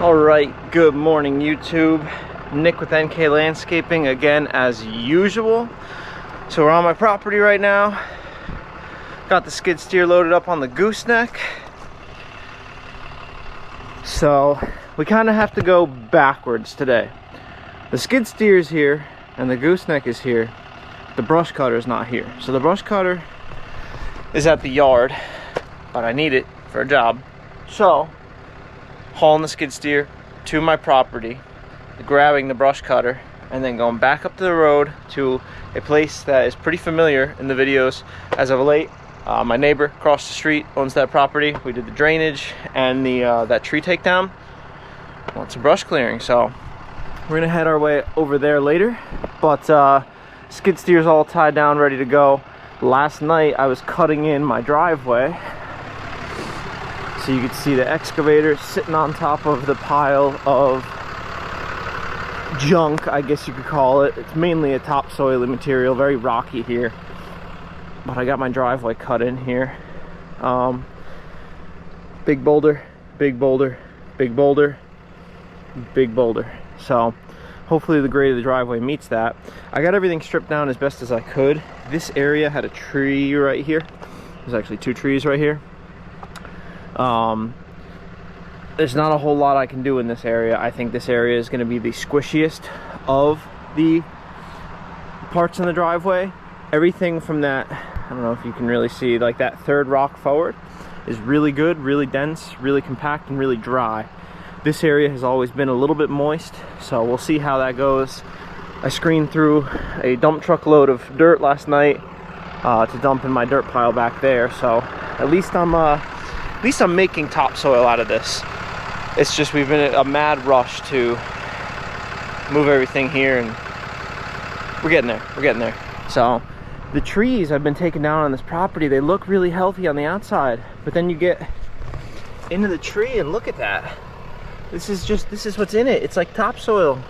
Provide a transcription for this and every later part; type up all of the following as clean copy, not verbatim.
Alright, good morning YouTube. Nick with NK Landscaping again as usual. So we're on my property right now. Got the skid steer loaded up on the gooseneck. So we kind of have to go backwards today. The skid steer is here and the gooseneck is here. The brush cutter is not here. So the brush cutter is at the yard, but I need it for a job. So hauling the skid steer to my property, grabbing the brush cutter, and then going back up to the road to a place that is pretty familiar in the videos as of late. My neighbor across the street owns that property. We did the drainage and the that tree takedown. Want some brush clearing, so we're gonna head our way over there later. But skid steer's all tied down, ready to go. Last night I was cutting in my driveway, so you could see the excavator sitting on top of the pile of junk, I guess you could call it. It's mainly a topsoil material, very rocky here. But I got my driveway cut in here. Big boulder, big boulder, big boulder, big boulder. So hopefully the grade of the driveway meets that. I got everything stripped down as best as I could. This area had a tree right here. There's actually two trees right here. There's not a whole lot I can do in this area. I think this area is going to be the squishiest of the parts in the driveway. Everything from that, I don't know if you can really see, like that third rock forward is really good, really dense, really compact, and really dry. This area has always been a little bit moist, so we'll see how that goes. I screened through a dump truck load of dirt last night to dump in my dirt pile back there, so at least I'm making topsoil out of this. It's just we've been in a mad rush to move everything here, and we're getting there. So the trees I've been taking down on this property, they look really healthy on the outside, but then you get into the tree and look at that. This is what's in it. It's like topsoil.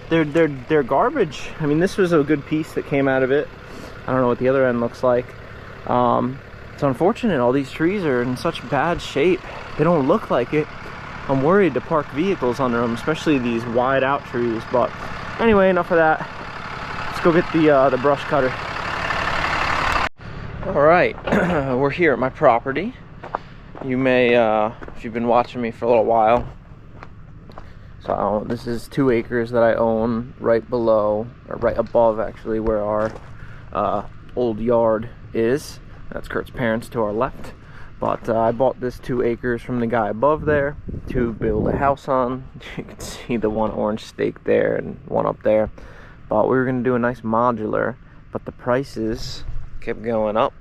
They're garbage. I mean, this was a good piece that came out of it. I don't know what the other end looks like. It's unfortunate all these trees are in such bad shape. They don't look like it. I'm worried to park vehicles under them, especially these wide out trees. But anyway, enough of that. Let's go get the brush cutter. All right, we're here at my property. You may, if you've been watching me for a little while. So this is 2 acres that I own right below, or right above actually, where our old yard is. That's Kurt's parents to our left. But I bought this 2 acres from the guy above there to build a house on. You can see the one orange stake there and one up there. But we were going to do a nice modular, but the prices kept going up.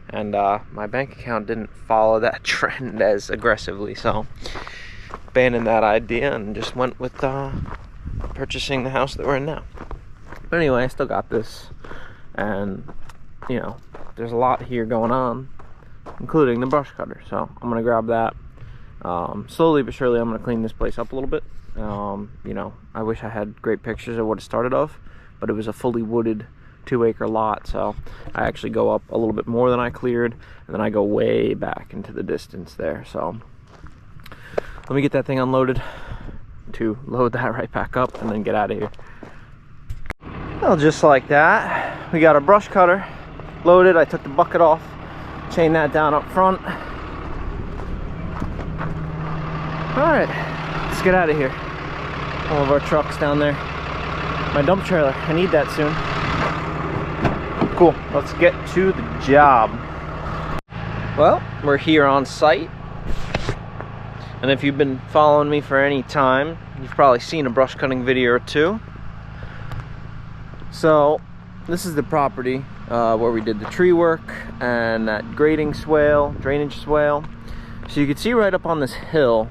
And my bank account didn't follow that trend as aggressively. So abandoned that idea and just went with purchasing the house that we're in now. But anyway, I still got this. And, you know, there's a lot here going on, including the brush cutter, so I'm gonna grab that. Slowly but surely I'm gonna clean this place up a little bit. You know, I wish I had great pictures of what it started off, but it was a fully wooded 2 acre lot, so I actually go up a little bit more than I cleared, and then I go way back into the distance there. So let me get that thing unloaded to load that right back up and then get out of here. Well, just like that, we got our brush cutter loaded. I took the bucket off, chained that down up front. All right, let's get out of here. All of our trucks down there. My dump trailer, I need that soon. Cool, let's get to the job. Well, we're here on site. And if you've been following me for any time, you've probably seen a brush cutting video or two. So this is the property where we did the tree work and that grading swale, drainage swale. So you can see right up on this hill,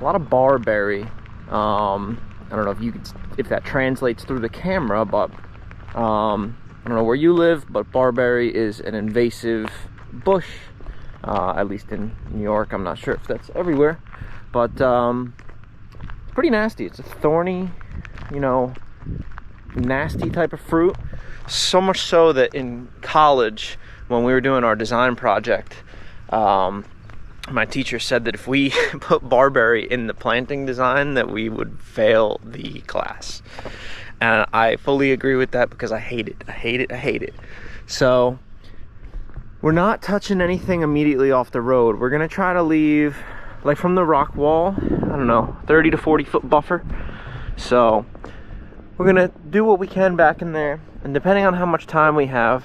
a lot of barberry. I don't know if that translates through the camera, but I don't know where you live, but barberry is an invasive bush, at least in New York. I'm not sure if that's everywhere, but it's pretty nasty. It's a thorny, you know, nasty type of fruit. So much so that in college, when we were doing our design project, my teacher said that if we put barberry in the planting design, that we would fail the class. And I fully agree with that because I hate it. I hate it. I hate it. So we're not touching anything immediately off the road. We're gonna try to leave, like from the rock wall, I don't know, 30 to 40 foot buffer. So we're gonna do what we can back in there, and depending on how much time we have,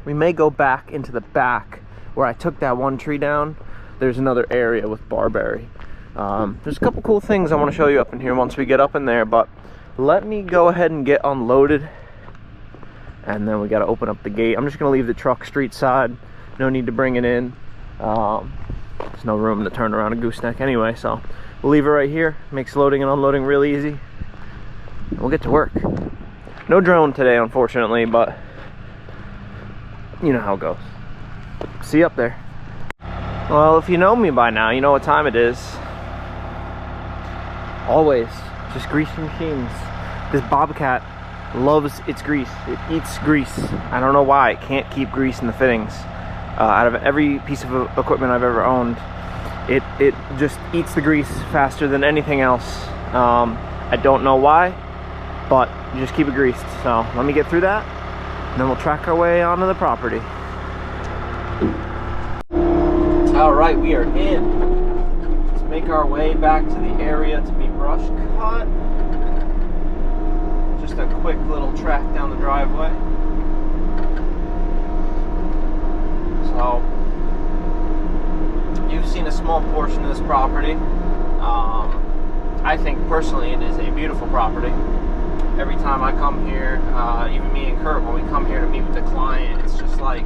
we may go back into the back where I took that one tree down. There's another area with barberry. There's a couple cool things I want to show you up in here once we get up in there, but let me go ahead and get unloaded, and then we got to open up the gate. I'm just gonna leave the truck street side, no need to bring it in. There's no room to turn around a gooseneck anyway, so we'll leave it right here. Makes loading and unloading really easy. We'll get to work. No drone today, unfortunately, but you know how it goes. See you up there. Well, if you know me by now, you know what time it is. Always just greasy machines. This Bobcat loves its grease. It eats grease. I don't know why. It can't keep grease in the fittings. Out of every piece of equipment I've ever owned, it just eats the grease faster than anything else. I don't know why, but you just keep it greased. So let me get through that, and then we'll track our way onto the property. All right, we are in. Let's make our way back to the area to be brush cut. Just a quick little track down the driveway. So, you've seen a small portion of this property. I think personally it is a beautiful property. Every time I come here, even me and Kurt, when we come here to meet with the client, it's just like,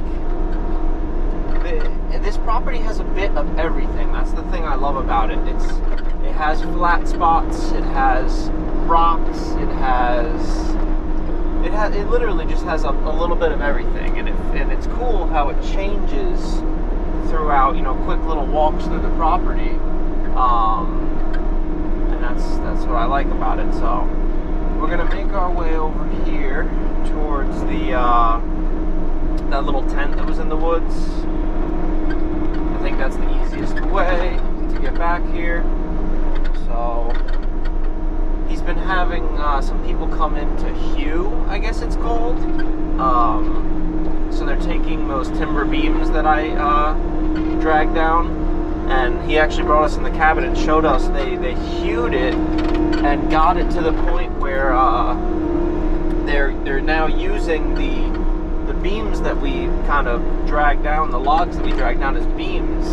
this property has a bit of everything. That's the thing I love about it. It has flat spots, it has rocks, it literally just has a little bit of everything, and it's cool how it changes throughout, you know, quick little walks through the property, and that's what I like about it. So we're gonna make our way over here towards the that little tent that was in the woods. I think that's the easiest way to get back here. So he's been having some people come in to hew, I guess it's called. So they're taking those timber beams that I dragged down, and he actually brought us in the cabin and showed us they hewed it and got it to the point where they're now using the beams that we kind of dragged down, the logs that we dragged down as beams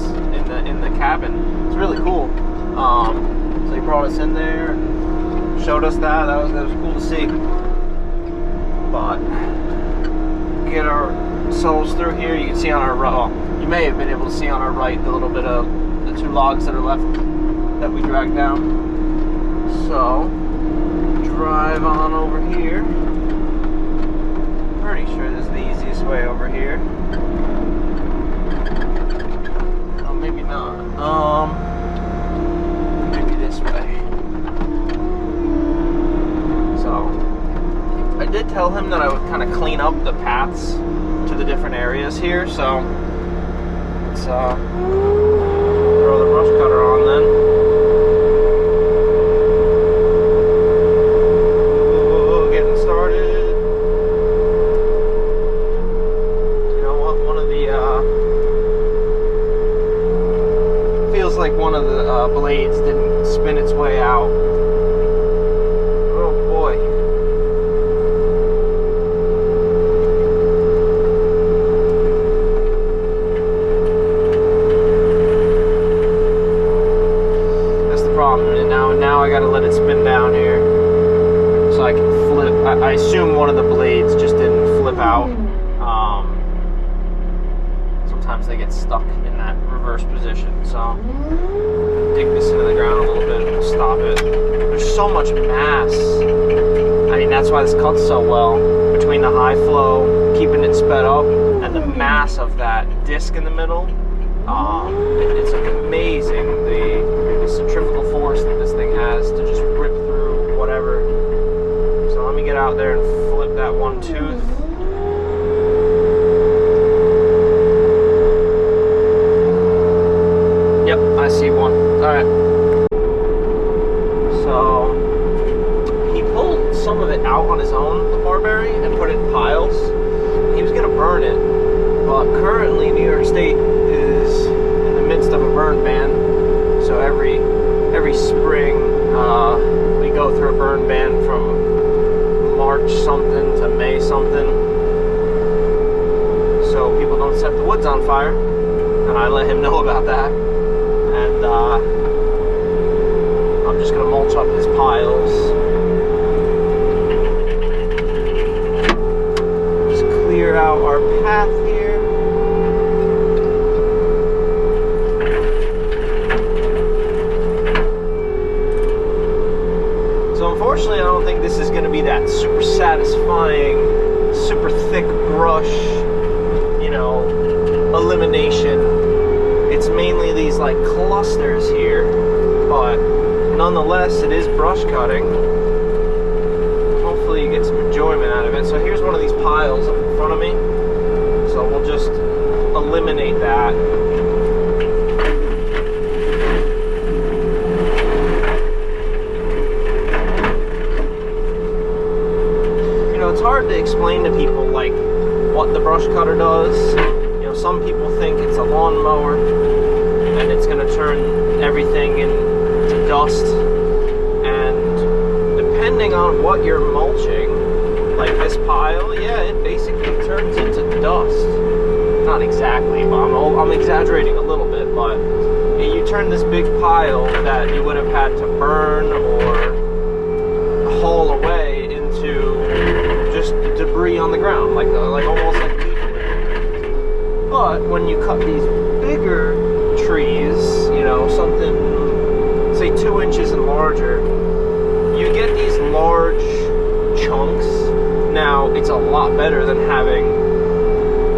in the cabin. It's really cool. So he brought us in there, showed us that. That was cool to see. But get ourselves through here. You can see on our right, you may have been able to see on our right the little bit of the two logs that are left that we dragged down. So drive on over here. Pretty sure this is the easiest way over here. Oh, maybe not. Maybe this way. So I did tell him that I would kind of clean up the paths to the different areas here. So let's throw the brush cutter on then. Like one of the blades didn't spin its way out. Oh boy. That's the problem. And now I gotta let it spin down here so I can flip. I assume one of the blades just didn't flip out. Sometimes they get stuck in that reverse position, so dig this into the ground a little bit and we'll stop it. There's so much mass. I mean, that's why this cuts so well, between the high flow, keeping it sped up, and the mass of that disc in the middle. It's amazing the centrifugal force that this thing has to just rip through whatever. So let me get out there and flip that one tooth. out on his own, the Barberry, and put it in piles. He was gonna burn it, but currently New York State is in the midst of a burn ban. So every spring we go through a burn ban from March something to May something. So people don't set the woods on fire, and I let him know about that. And I'm just gonna mulch up his piles. Just clear out our path here. So unfortunately, I don't think this is gonna be that super satisfying, super thick brush, you know, elimination. It's mainly these like clusters here, but nonetheless it is brush cutting. Hopefully you get some enjoyment out of it. So here's one of these piles up in front of me, so we'll just eliminate that. You know, it's hard to explain to people like what the brush cutter does. You know, some people think it's a lawnmower and it's going to turn everything into dust, and depending on what you're mulching, like this pile, yeah, it basically turns into dust. Not exactly, but I'm exaggerating a little bit, but you turn this big pile that you would have had to burn or haul away into just debris on the ground, like almost like leaf litter. But when you cut these bigger trees, you know, something say 2 inches and larger, you get these large chunks. Now it's a lot better than having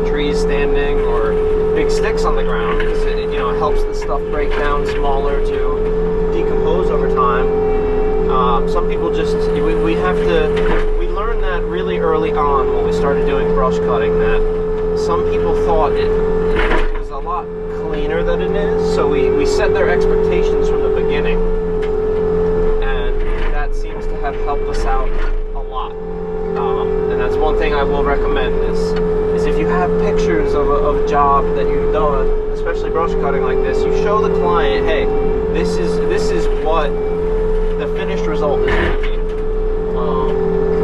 trees standing or big sticks on the ground, because it, you know, it helps the stuff break down smaller to decompose over time. Some people just, we learned that really early on when we started doing brush cutting, that some people thought it was a lot cleaner than it is, so we set their expectations from the beginning, and that seems to have helped us out a lot. And that's one thing I will recommend is if you have pictures of a job that you've done, especially brush cutting like this, you show the client, hey, this is what the finished result is going to be.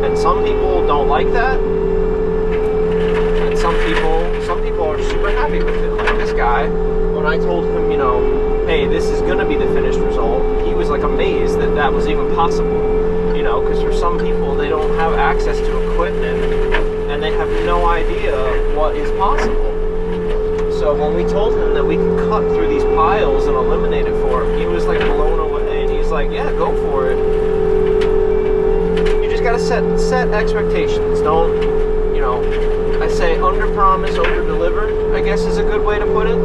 And some people don't like that, and some people are super happy with it. Like this guy, when I told him, you know, hey, this is going to be the finished result, he was like amazed that that was even possible. You know, because for some people, they don't have access to equipment and they have no idea what is possible. So when we told him that we could cut through these piles and eliminate it for him, he was like blown away, and he's like, yeah, go for it. You just gotta set expectations. Don't, you know, I say under promise, over deliver, I guess is a good way to put it.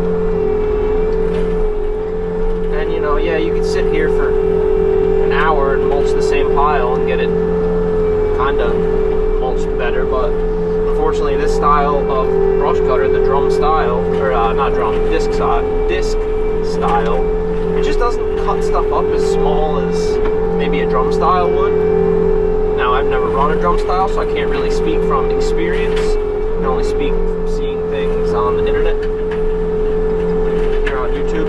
And you know, yeah, you could sit here for an hour and mulch the same pile and get it kind of mulched better, but unfortunately this style of brush cutter, the drum style, or not drum, disc style, it just doesn't cut stuff up as small as maybe a drum style would. Now I've never run a drum style, so I can't really speak from experience. I can only speak from seeing things on the internet, here on YouTube.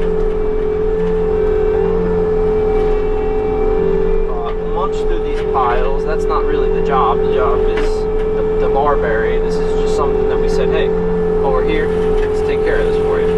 Munch through these piles, that's not really the job. The job is the Barberry. This is just something that we said, hey, over here, let's take care of this for you.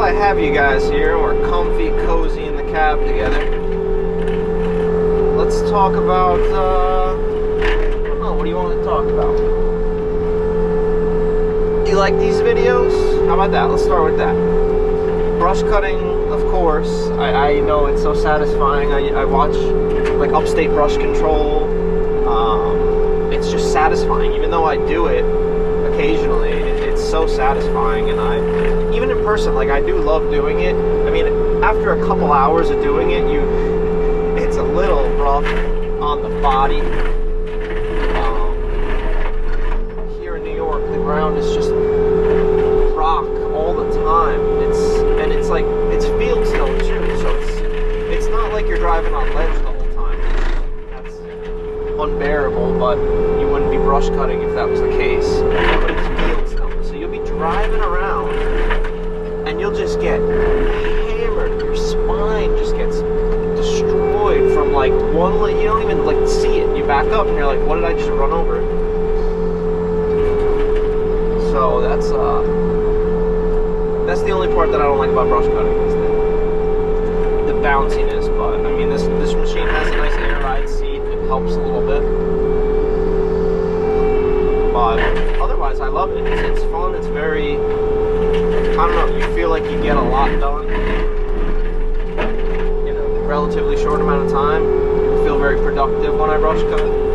Have you guys here, we're comfy, cozy in the cab together. Let's talk about, I don't know, what do you want to talk about? Do you like these videos? How about that? Let's start with that. Brush cutting, of course. I know it's so satisfying. I watch like Upstate Brush Control. It's just satisfying, even though I do it occasionally. so satisfying, and even in person, like, I do love doing it. I mean, after a couple hours of doing it, it's a little rough on the body. Here in New York, the ground is just rock all the time. It's like, it's fieldstone too, so it's not like you're driving on ledge the whole time. That's unbearable, but you wouldn't be brush cutting if that was the case. But it's fieldstone, so you'll be driving around and you'll just get hammered. Your spine just gets destroyed from like one, you don't even like see it. You back up and you're like, what did I just run over? So that's the only part that I don't like about brush cutting, is the bounciness. But I mean, this machine has a nice air ride seat. It helps a little bit. But otherwise, I love it. It's fun. It's very, I don't know, you feel like you get a lot done in a relatively short amount of time. I feel very productive when I brush cut.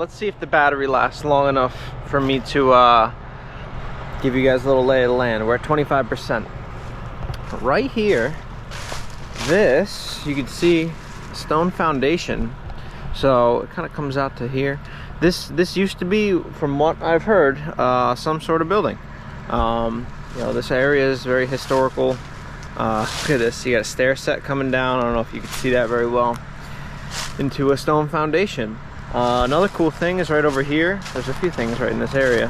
let's see if the battery lasts long enough for me to give you guys a little lay of the land. We're at 25%. Right here, this, you can see stone foundation. So it kind of comes out to here. This used to be, from what I've heard, some sort of building. You know, this area is very historical. Look at this, you got a stair set coming down. I don't know if you can see that very well, into a stone foundation. Another cool thing is right over here. There's a few things right in this area.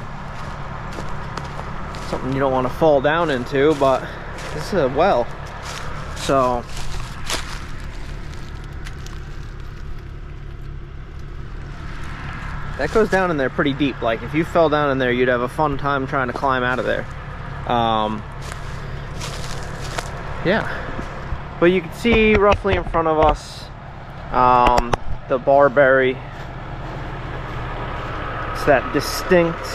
Something you don't want to fall down into, but this is a well. So that goes down in there pretty deep. Like, if you fell down in there, you'd have a fun time trying to climb out of there. Yeah, but you can see roughly in front of us the Barberry. It's that distinct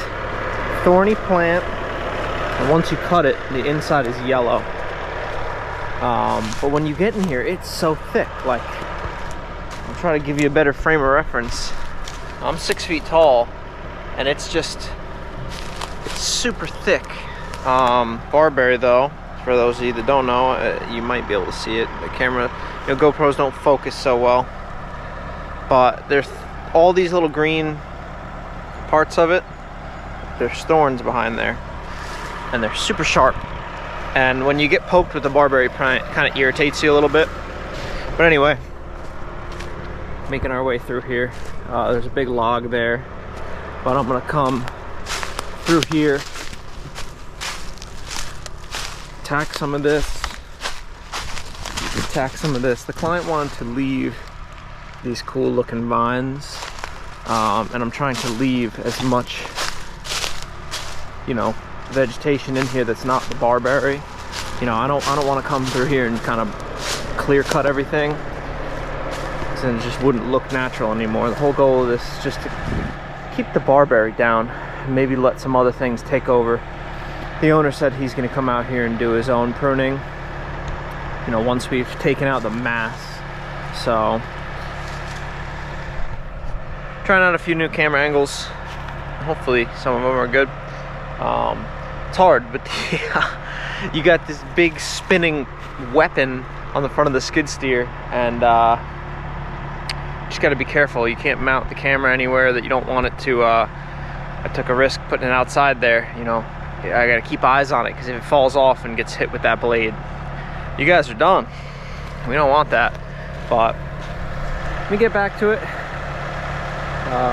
thorny plant, and once you cut it, the inside is yellow. But when you get in here, it's so thick. Like, I'll try to give you a better frame of reference. I'm 6 feet tall, and it's super thick. Barberry, though, for those of you that don't know, you might be able to see it. The camera, you know, GoPros don't focus so well, but there's all these little green parts of it. There's thorns behind there, and they're super sharp. And when you get poked with the Barberry plant, it kind of irritates you a little bit. But anyway, making our way through here. There's a big log there, but I'm gonna come through here, attack some of this, attack some of this. The client wanted to leave these cool looking vines, and I'm trying to leave as much, you know, vegetation in here that's not the Barberry. You know, I don't want to come through here and kind of clear cut everything, and it just wouldn't look natural anymore. The whole goal of this is just to keep the Barberry down and maybe let some other things take over. The owner said he's going to come out here and do his own pruning, you know, once we've taken out the mass. So trying out a few new camera angles. Hopefully some of them are good. It's hard, but you got this big spinning weapon on the front of the skid steer, and just got to be careful. You can't mount the camera anywhere that you don't want it to. I took a risk putting it outside there. You know, I got to keep eyes on it, because if it falls off and gets hit with that blade, you guys are done. We don't want that. But let me get back to it.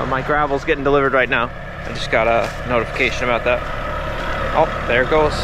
My gravel's getting delivered right now. I just got a notification about that. Oh, there it goes.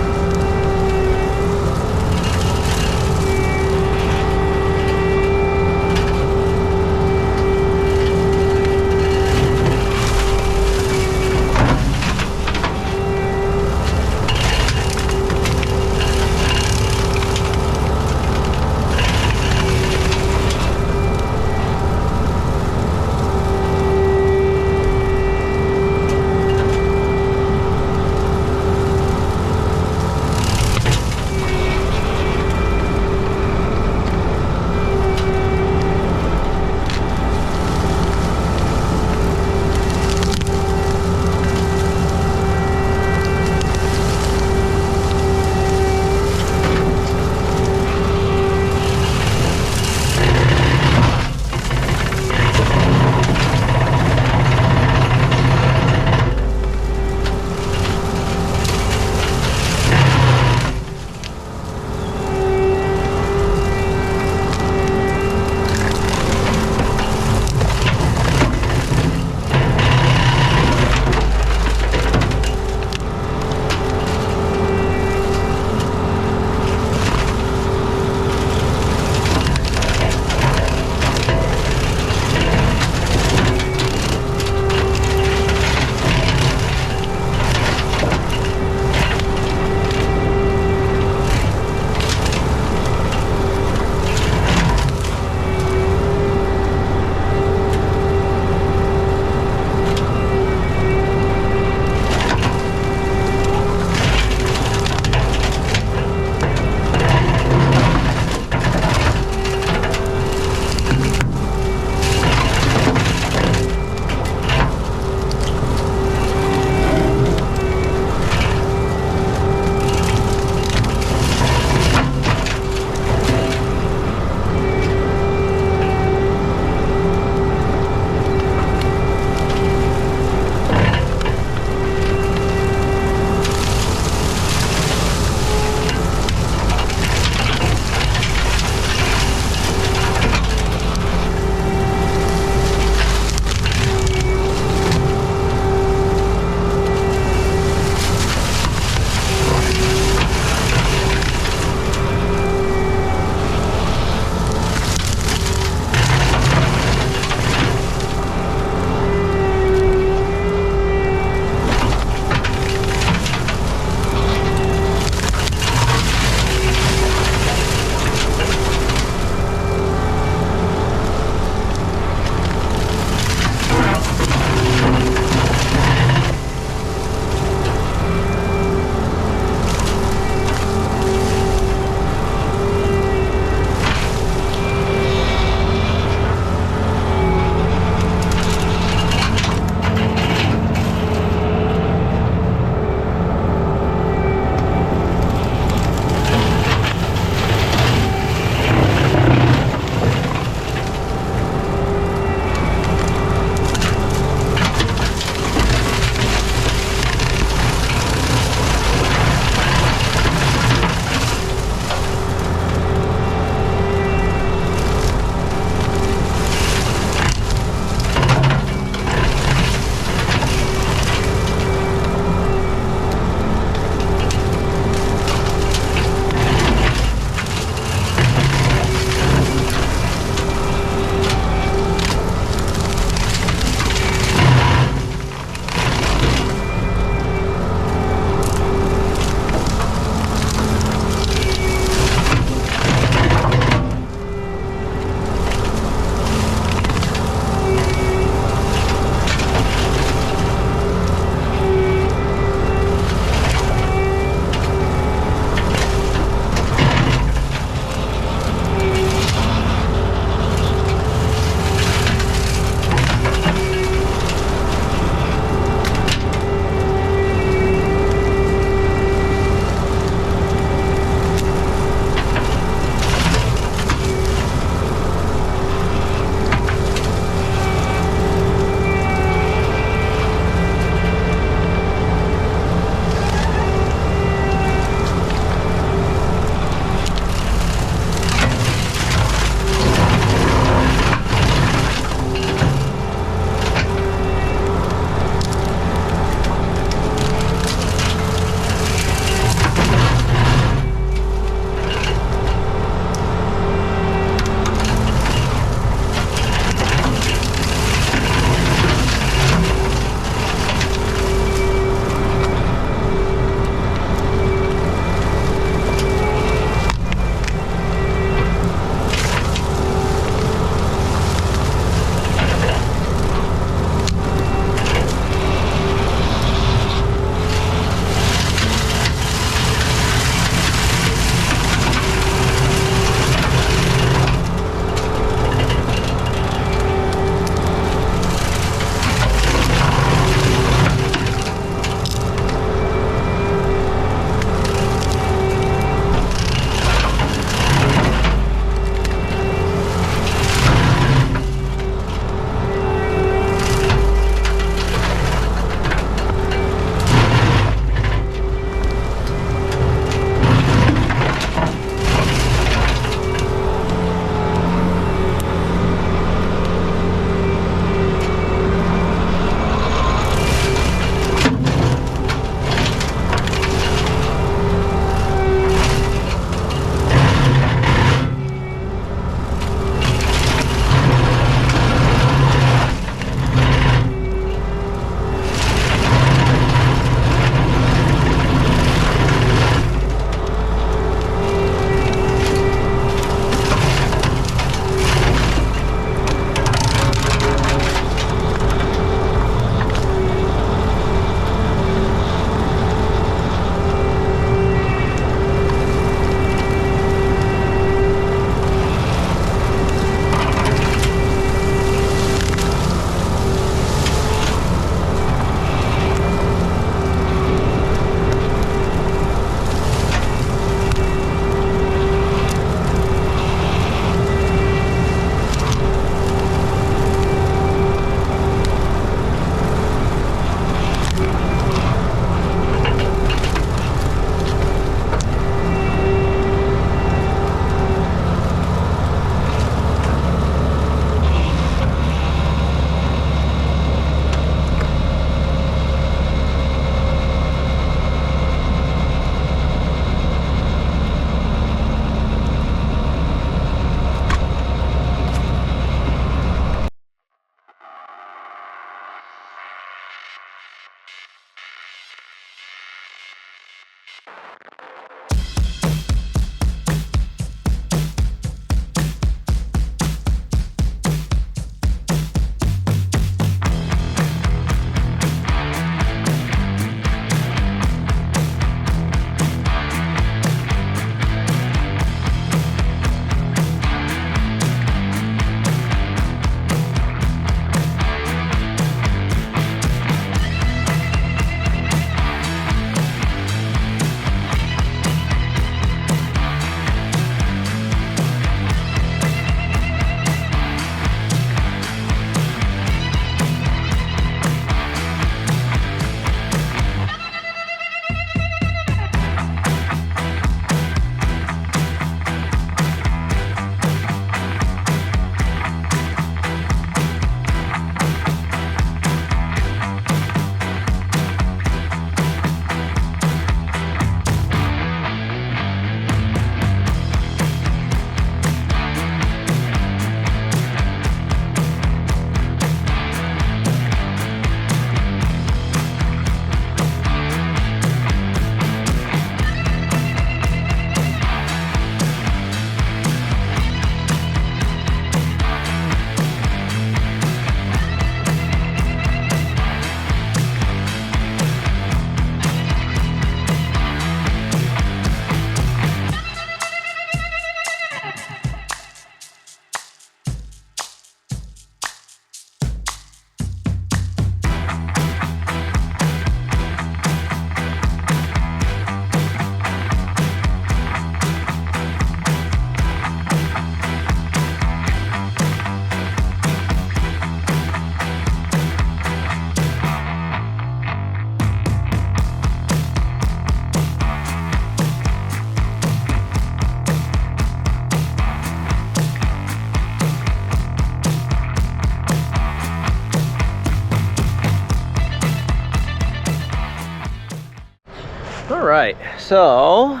right, so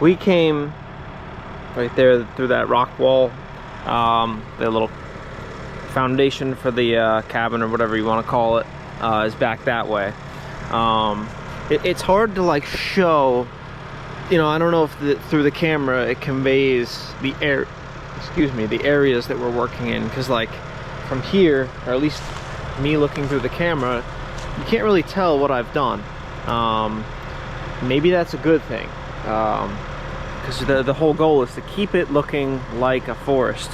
we came right there through that rock wall. The little foundation for the cabin, or whatever you want to call it, is back that way. It's hard to like show, you know, I don't know if through the camera it conveys the the areas that we're working in, because like from here, or at least me looking through the camera, you can't really tell what I've done. Maybe that's a good thing, because the whole goal is to keep it looking like a forest.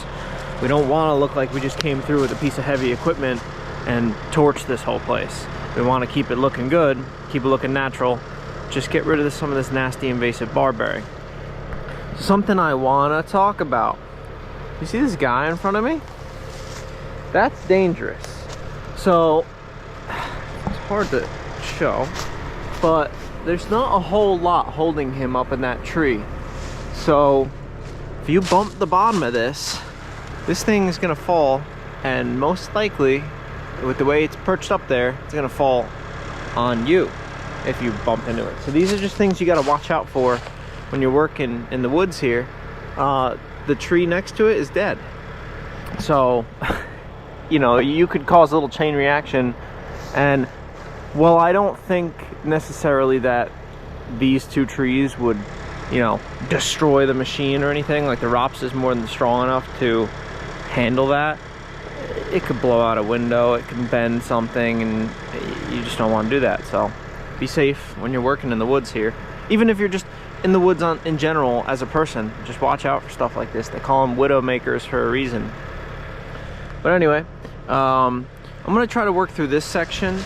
We don't want to look like we just came through with a piece of heavy equipment and torched this whole place. We want to keep it looking good, keep it looking natural, just get rid of some of this nasty invasive barberry. Something I want to talk about. You see this guy in front of me? That's dangerous. So, it's hard to show, but there's not a whole lot holding him up in that tree. So, if you bump the bottom of this thing is gonna fall, and most likely, with the way it's perched up there, it's gonna fall on you if you bump into it. So these are just things you gotta watch out for when you're working in the woods here. The tree next to it is dead. So, you know, you could cause a little chain reaction. And well, I don't think necessarily that these two trees would, you know, destroy the machine or anything. Like the ROPS is more than strong enough to handle that. It could blow out a window, it can bend something, and you just don't want to do that. So be safe when you're working in the woods here. Even if you're just in the woods in general as a person, just watch out for stuff like this. They call them widow makers for a reason. But anyway, I'm gonna try to work through this section.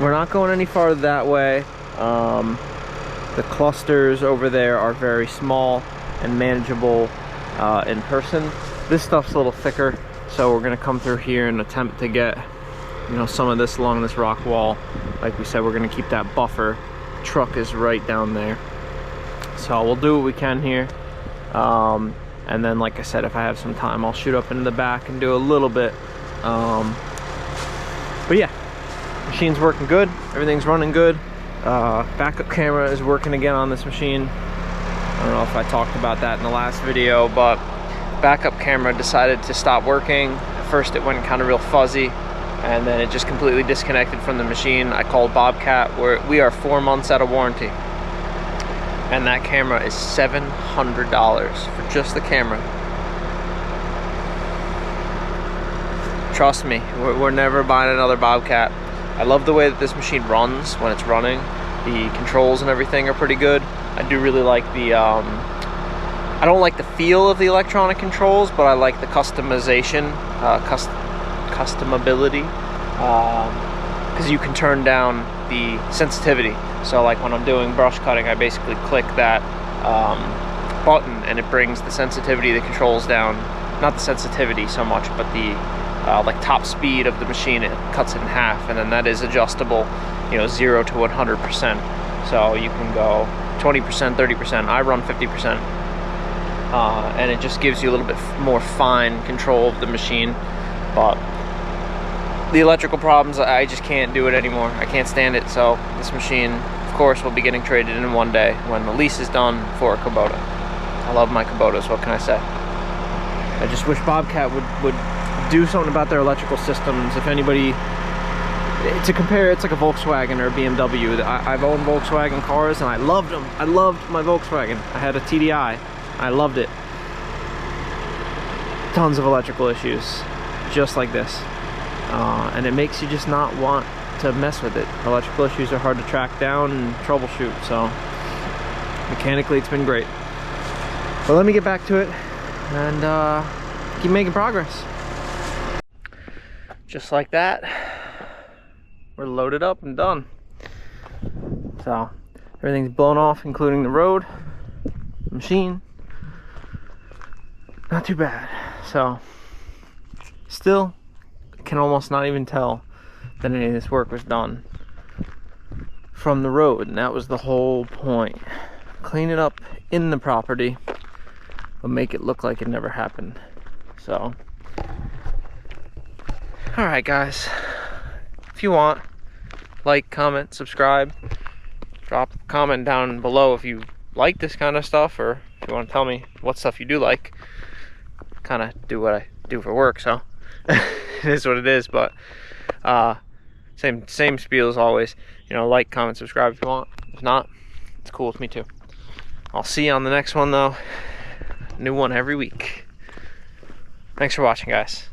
We're not going any farther that way. The clusters over there are very small and manageable in person. This stuff's a little thicker, so we're gonna come through here and attempt to get, you know, some of this along this rock wall. Like we said, we're gonna keep that buffer. The truck is right down there, so we'll do what we can here. And then, like I said, if I have some time, I'll shoot up into the back and do a little bit. But yeah, machine's working good, everything's running good. Backup camera is working again on this machine. I don't know if I talked about that in the last video, but backup camera decided to stop working. At first it went kind of real fuzzy, and then it just completely disconnected from the machine. I called Bobcat. We are 4 months out of warranty, and that camera is $700 for just the camera. Trust me, we're never buying another Bobcat. I love the way that this machine runs when it's running. The controls and everything are pretty good. I do really like the I don't like the feel of the electronic controls, but I like the customization, customability, because you can turn down the sensitivity. So like when I'm doing brush cutting, I basically click that button and it brings the sensitivity of the controls down. Not the sensitivity so much, but the like top speed of the machine. It cuts it in half, and then that is adjustable, you know, 0 to 100%. So you can go 20%, 30%. I run 50%. And it just gives you a little bit more fine control of the machine. But the electrical problems, I just can't do it anymore. I can't stand it. So this machine, of course, will be getting traded in one day when the lease is done for a Kubota. I love my Kubotas, what can I say? I just wish Bobcat would do something about their electrical systems. If anybody, to compare, it's like a Volkswagen or a BMW. I've owned Volkswagen cars and I loved them. I loved my Volkswagen. I had a TDI. I loved it. Tons of electrical issues, just like this. And it makes you just not want to mess with it. Electrical issues are hard to track down and troubleshoot, so mechanically it's been great. But let me get back to it and keep making progress. Just like that, we're loaded up and done. So everything's blown off, including the road, the machine. Not too bad. So still can almost not even tell that any of this work was done from the road, and that was the whole point. Clean it up in the property, but make it look like it never happened. So alright guys, if you want, like, comment, subscribe, drop a comment down below if you like this kind of stuff, or if you want to tell me what stuff you do like. Kind of do what I do for work, so it is what it is. But same spiel as always. You know, like, comment, subscribe if you want. If not, it's cool with me too. I'll see you on the next one though. New one every week. Thanks for watching, guys.